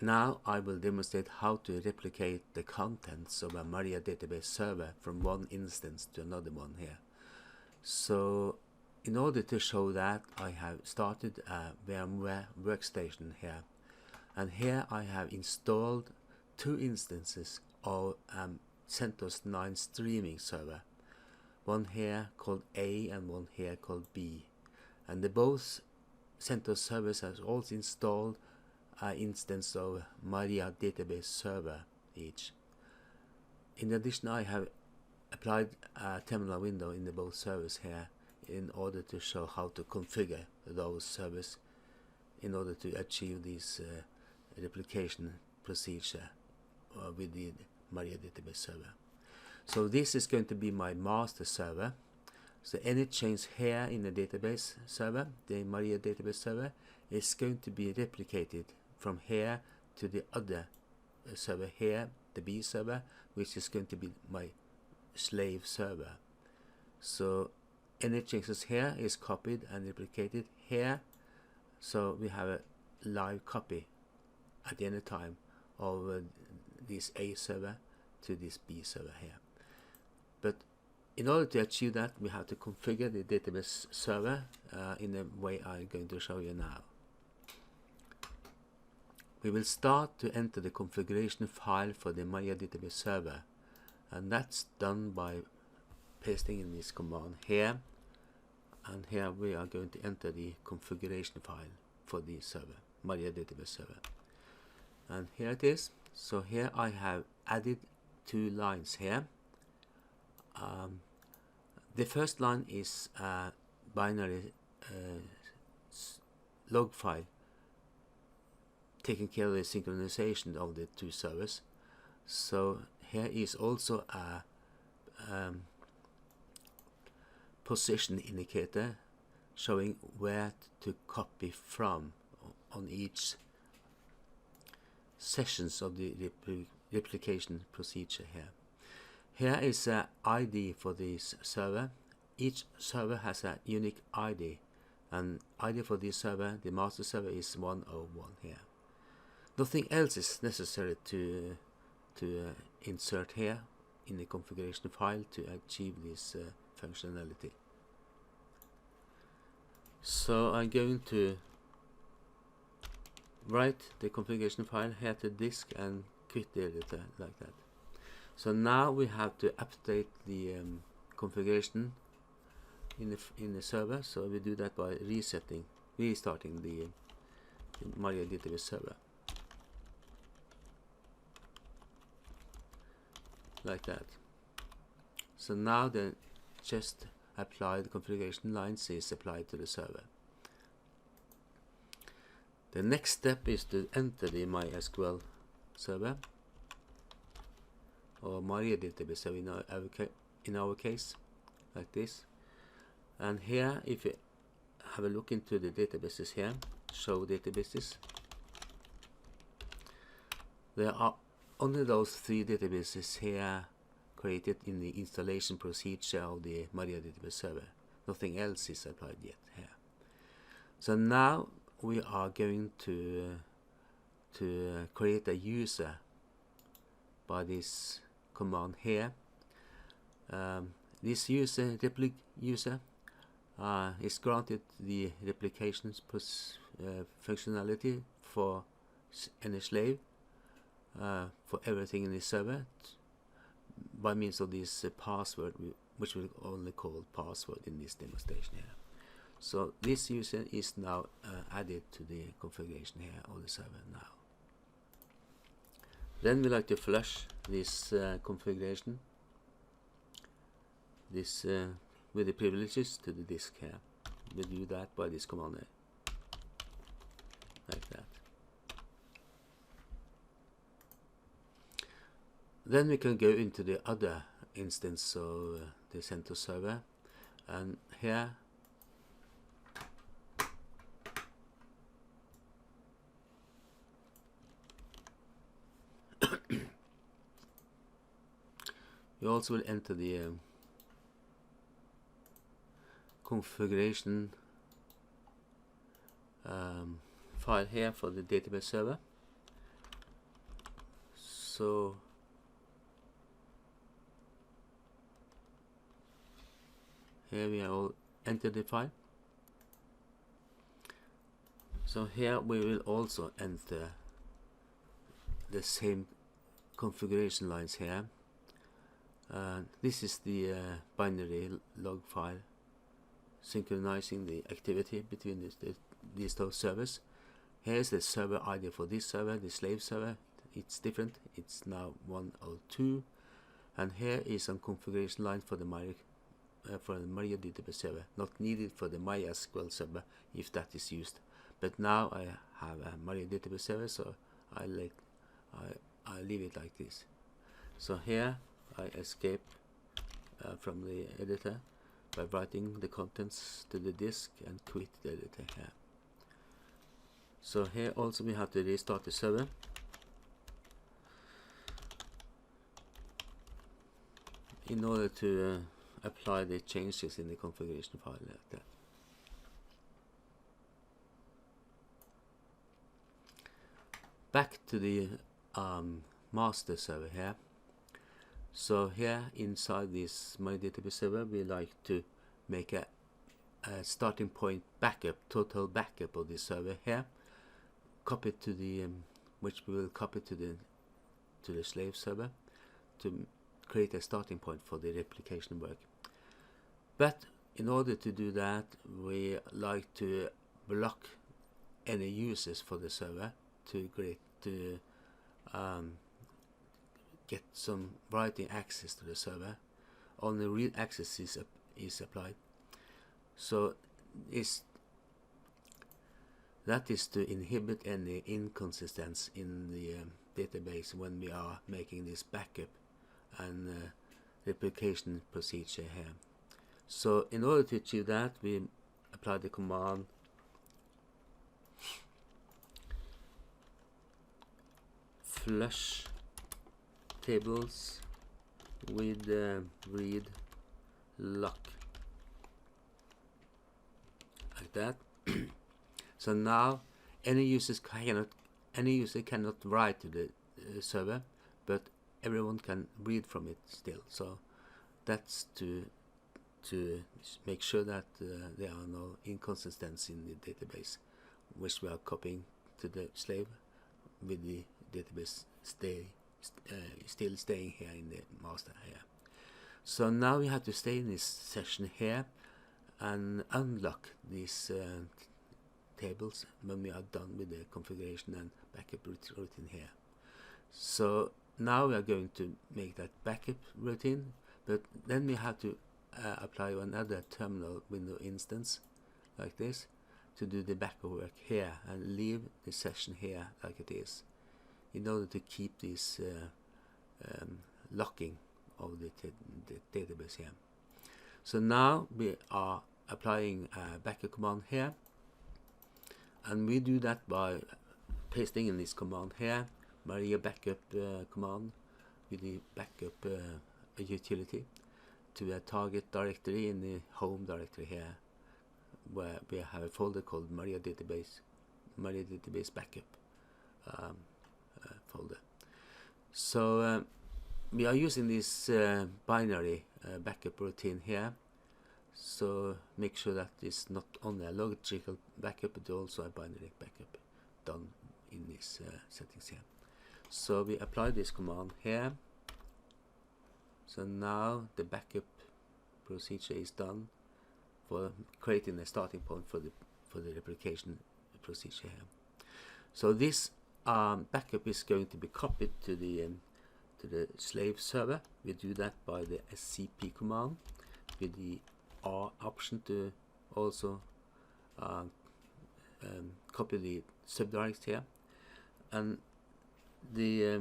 Now I will demonstrate how to replicate the contents of a MariaDB server from one instance to another one here. So in order to show that, I have started a VMware Workstation here, and here I have installed two instances of Centos 9 streaming server, one here called A and one here called B, and the both Centos servers has also installed an instance of MariaDB server each. In addition, I have applied a terminal window in the both servers here in order to show how to configure those servers in order to achieve this replication procedure with the MariaDB server. So this is going to be my master server. So any change here in the database server, the MariaDB server, is going to be replicated from here to the other server here, the B server, which is going to be my slave server. So any changes here is copied and replicated here, so we have a live copy at any time of this A server to this B server here. But in order to achieve that, we have to configure the database server in the way I'm going to show you now. We will start to enter the configuration file for the MariaDB server, and that's done by pasting in this command here, and here we are going to enter the configuration file for the server, MariaDB server, and here it is. So here I have added two lines here. The first line is a binary log file taking care of the synchronization of the two servers. So here is also a position indicator showing where to copy from on each sessions of the replication procedure here. Here is an ID for this server. Each server has a unique ID, and ID for this server, the master server, is 101 here. Nothing else is necessary to insert here in the configuration file to achieve this functionality. So I'm going to write the configuration file here to disk and quit the editor like that. So now we have to update the configuration in the server. So we do that by restarting the MariaDB server like that. So now the just applied configuration lines is applied to the server. The next step is to enter the MySQL server, or MariaDB server in our case, like this. And here, if you have a look into the databases here, show databases, there are only those three databases here created in the installation procedure of the MariaDB server. Nothing else is applied yet here. So now we are going to create a user by this command here. This user, repli user, is granted the replication functionality for any slave for everything in the server by means of this password, which we only call password in this demonstration here. So this user is now added to the configuration here of the server now. Then we like to flush this configuration, this with the privileges to the disk here. We do that by this command here, like that. Then we can go into the other instance of the Centos server, and here you also will enter the configuration file here for the database server, So here we have all entered the file. So here we will also enter the same configuration lines here. This is the binary log file synchronizing the activity between these two servers. Here's the server ID for this server, the slave server. It's different. It's now 102, and here is some configuration line for the MariaDB server, not needed for the MySQL server if that is used. But now I have a MariaDB server, so I leave it like this. So here I escape from the editor by writing the contents to the disk and quit the editor here. So here also we have to restart the server. In order to apply the changes in the configuration file like that. Back to the master server here. So here inside this MariaDB server, we like to make a starting point backup, total backup of the server here. Copy to the which we will copy to the slave server to create a starting point for the replication work. But in order to do that, we like to block any users for the server to get some writing access to the server. Only read access is applied. So that is to inhibit any inconsistency in the database when we are making this backup and replication procedure here. So in order to achieve that, we apply the command flush tables with read lock, like that. So now any user cannot write to the server, but everyone can read from it still. So that's to make sure that there are no inconsistencies in the database, which we are copying to the slave, with the database still staying here in the master here. So now we have to stay in this session here and unlock these tables when we are done with the configuration and backup routine here. So now we are going to make that backup routine, but then we have to apply another terminal window instance like this to do the backup work here and leave the session here like it is, in order to keep this locking of the database here. So now we are applying a backup command here, and we do that by pasting in this command here, Maria backup command with the backup utility to a target directory in the home directory here, where we have a folder called MariaDB backup folder. So we are using this binary backup routine here, so make sure that it's not only a logical backup but also a binary backup done in these settings here. So we apply this command here. So now the backup procedure is done for creating a starting point for the replication procedure here. So this backup is going to be copied to the slave server. We do that by the scp command with the R option to also copy the subdirects here, and the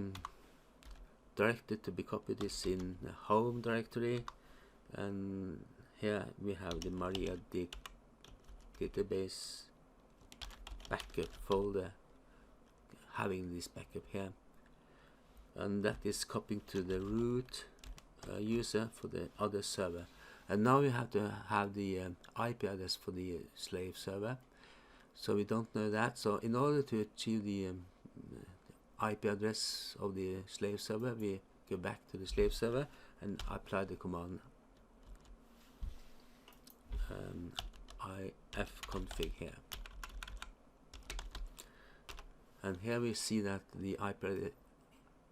directory to be copied is in the home directory, and here we have the MariaDB database backup folder having this backup here, and that is copying to the root user for the other server. And now we have to have the IP address for the slave server, so we don't know that. So in order to achieve the IP address of the slave server, we go back to the slave server and apply the command ifconfig here. And here we see that the IP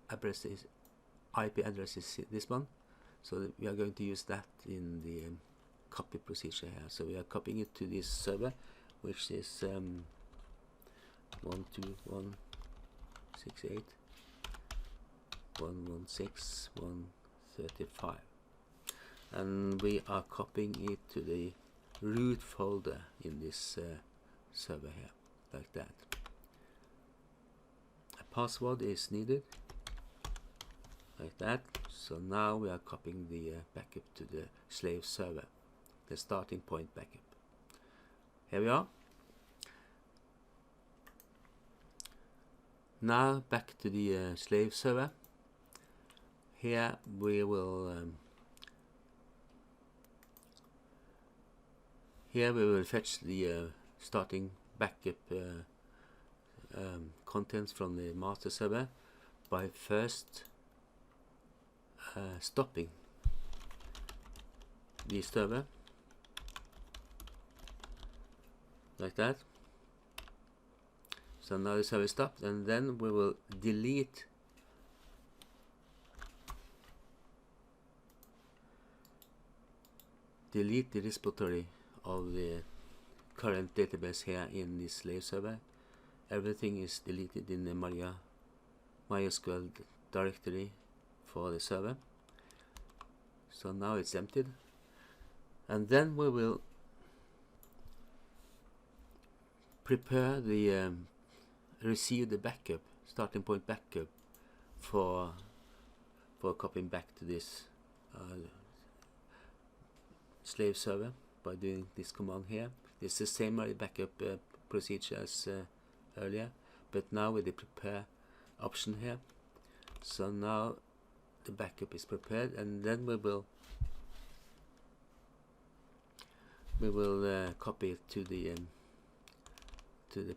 address is this one, so we are going to use that in the copy procedure here. So we are copying it to this server, which is 121.68.116.135, and we are copying it to the root folder in this server here, like that. A password is needed, like that. So now we are copying the backup to the slave server, the starting point backup. Here we are. Now back to the slave server. Here we will fetch the starting backup contents from the master server by first stopping the server, like that. So now the server stopped, and then we will delete the repository of the current database here in this slave server. Everything is deleted in the MySQL directory for the server. So now it's emptied, and then we will prepare the receive the backup, starting point backup, for copying back to this slave server by doing this command here. It's the same backup procedure as earlier, but now with the prepare option here. So now the backup is prepared, and then we will copy it to the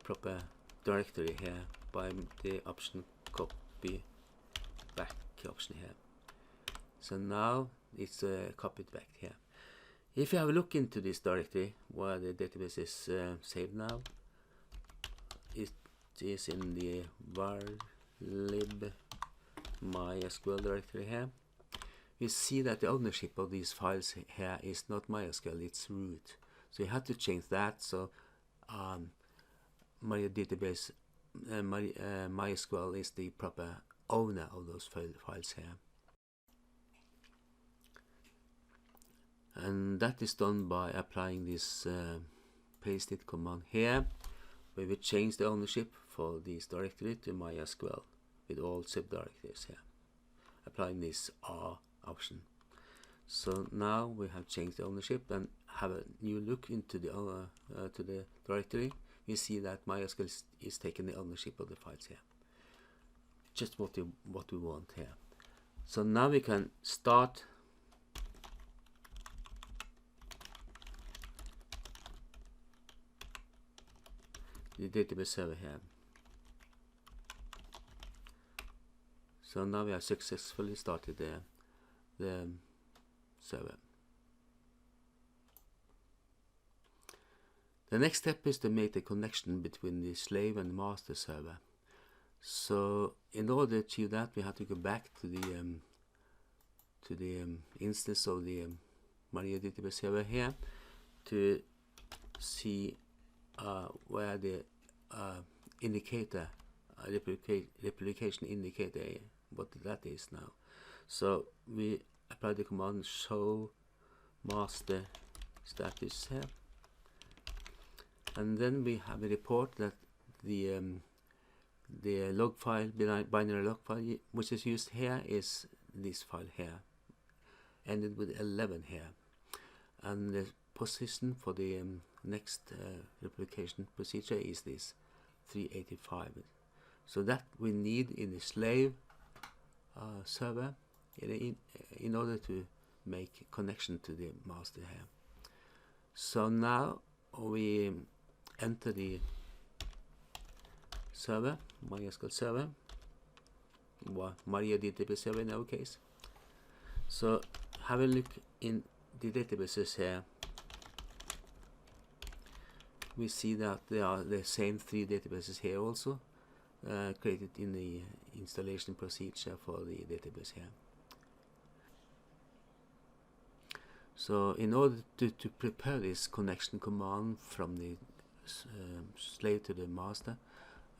proper directory here by the option copy back option here. So now it's copied back here. If you have a look into this directory where the database is saved now, it is in the varlib MySQL directory here. You see that the ownership of these files here is not MySQL, it's root. So you have to change that. So MariaDB MySQL is the proper owner of those files here. And that is done by applying this pasted command here, where we change the ownership for this directory to MySQL with all subdirectories here, applying this R option. So now we have changed the ownership and have a new look into the to the directory. You see that MySQL is taking the ownership of the files here. Just what we want here. So now we can start the database server here. So now we have successfully started the server. The next step is to make the connection between the slave and master server. So in order to do that, we have to go back to the instance of the MariaDB server here to see where the indicator, replication indicator, what that is now. So we apply the command show master status here, and then we have a report that the log file, binary log file, which is used here, is this file here, ended with 11 here, and the position for the next replication procedure is this 385. So that we need in the slave server in order to make connection to the master here. So now we enter the server, MySQL server, MariaDB server in our case. So have a look in the databases here. We see that there are the same 3 databases here also, created in the installation procedure for the database here. So in order to prepare this connection command from the slave to the master,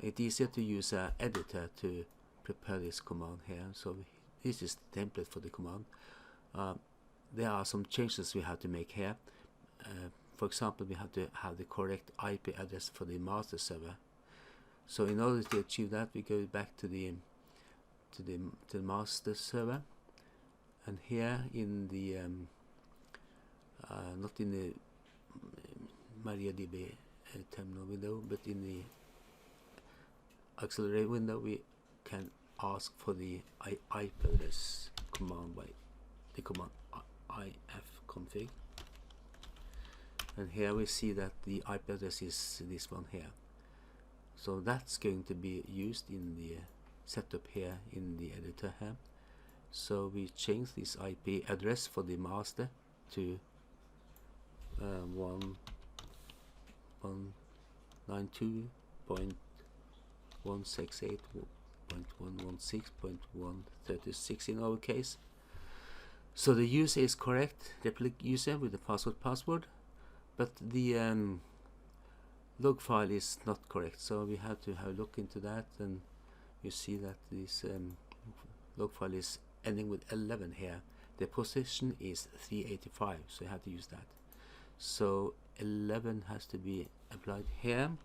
it's easier to use an editor to prepare this command here. So this is the template for the command. There are some changes we have to make here. For example, we have to have the correct IP address for the master server. So in order to achieve that, we go back to the master server, and here in the not in the MariaDB terminal window, but in the accelerator window, we can ask for the IP address command by the command ifconfig. And here we see that the IP address is this one here. So that's going to be used in the setup here in the editor here. So we change this IP address for the master to 192.168.116.136 in our case. So the user is correct, replicate user with the password, but the log file is not correct. So we have to have a look into that, and you see that this log file is ending with 11 here. The position is 385, so you have to use that. So 11 has to be applied here,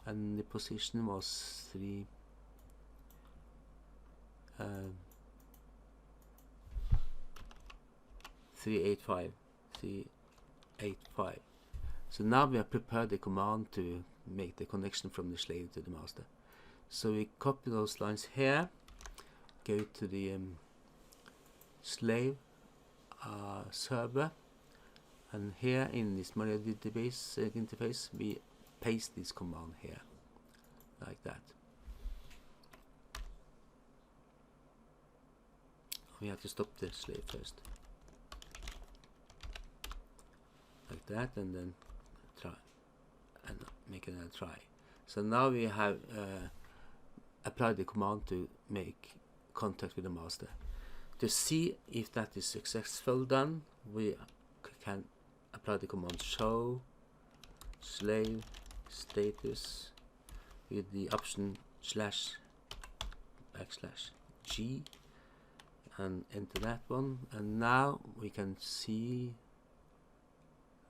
and the position was 385. So now we have prepared the command to make the connection from the slave to the master. So we copy those lines here, go to the slave server, and here in this MariaDB interface we paste this command here, like that. We have to stop the slave first, like that, and then try and make another try. So now we have applied the command to make contact with the master. To see if that is successful done, we can apply the command show slave status with the option /\g and enter that one, and now we can see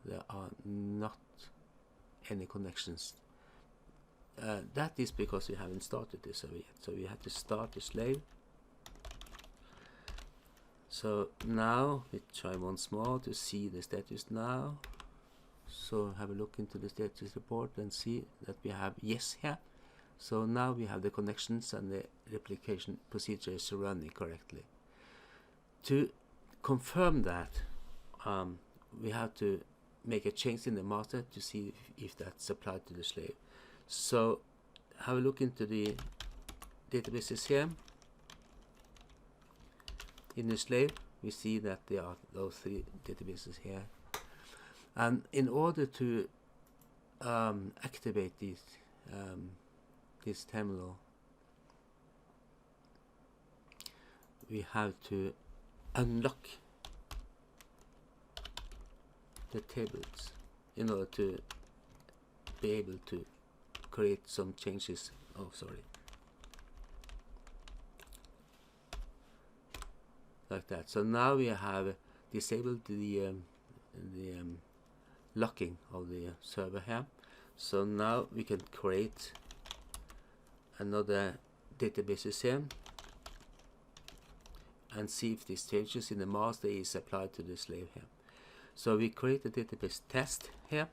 there are not any connections. That is because we haven't started this server yet, so we have to start the slave. So now we try once more to see the status now. So have a look into the status report and see that we have yes here. So now we have the connections and the replication procedure is running correctly. To confirm that, we have to make a change in the master to see if that's applied to the slave. So have a look into the databases here. In the slave, we see that there are those 3 databases here, and in order to activate this terminal, we have to unlock the tables in order to be able to create some changes. Oh, sorry. Like that. So now we have disabled the locking of the server here. So now we can create another database here and see if these changes in the master is applied to the slave here. So we create a database test here.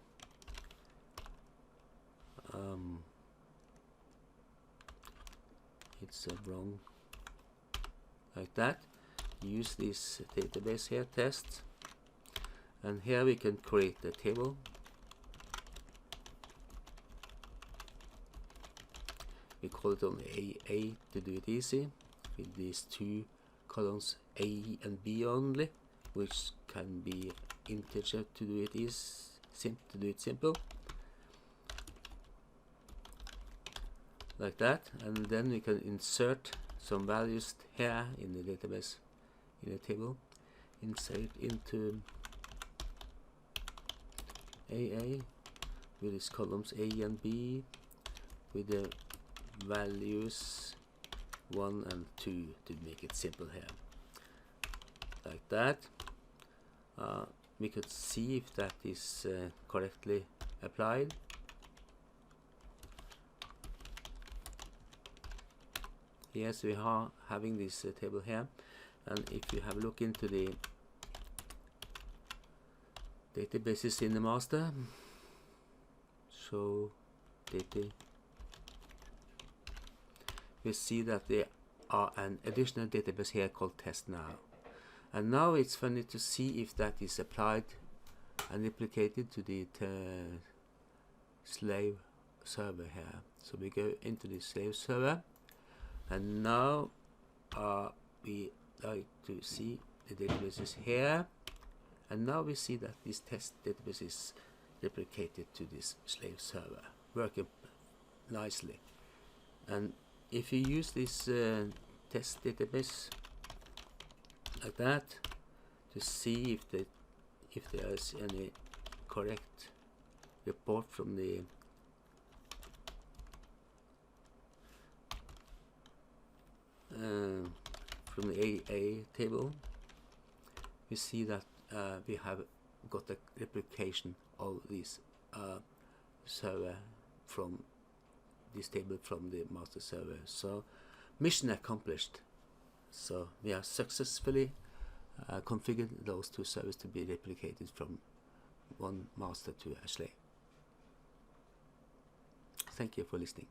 It's wrong, like that. Use this database here, test, and here we can create a table. We call it only A to do it easy, with these two columns A and B only, which can be integer to do it simple, like that. And then we can insert some values here in the database, in the table. Insert into AA with its columns A and B with the values 1 and 2 to make it simple here, like that. We could see if that is correctly applied. Yes, we are having this table here, and if you have a look into the databases in the master, show data, we see that there are an additional database here called test now. And now it's funny to see if that is applied and replicated to the slave server here. So we go into the slave server, and now we like to see the databases here, and now we see that this test database is replicated to this slave server, working nicely. And if you use this test database like that to see if there is any correct report from the AA table, we see that we have got a replication of this server from this table from the master server. So mission accomplished. So we have successfully configured those two servers to be replicated from one master to a slave. Thank you for listening.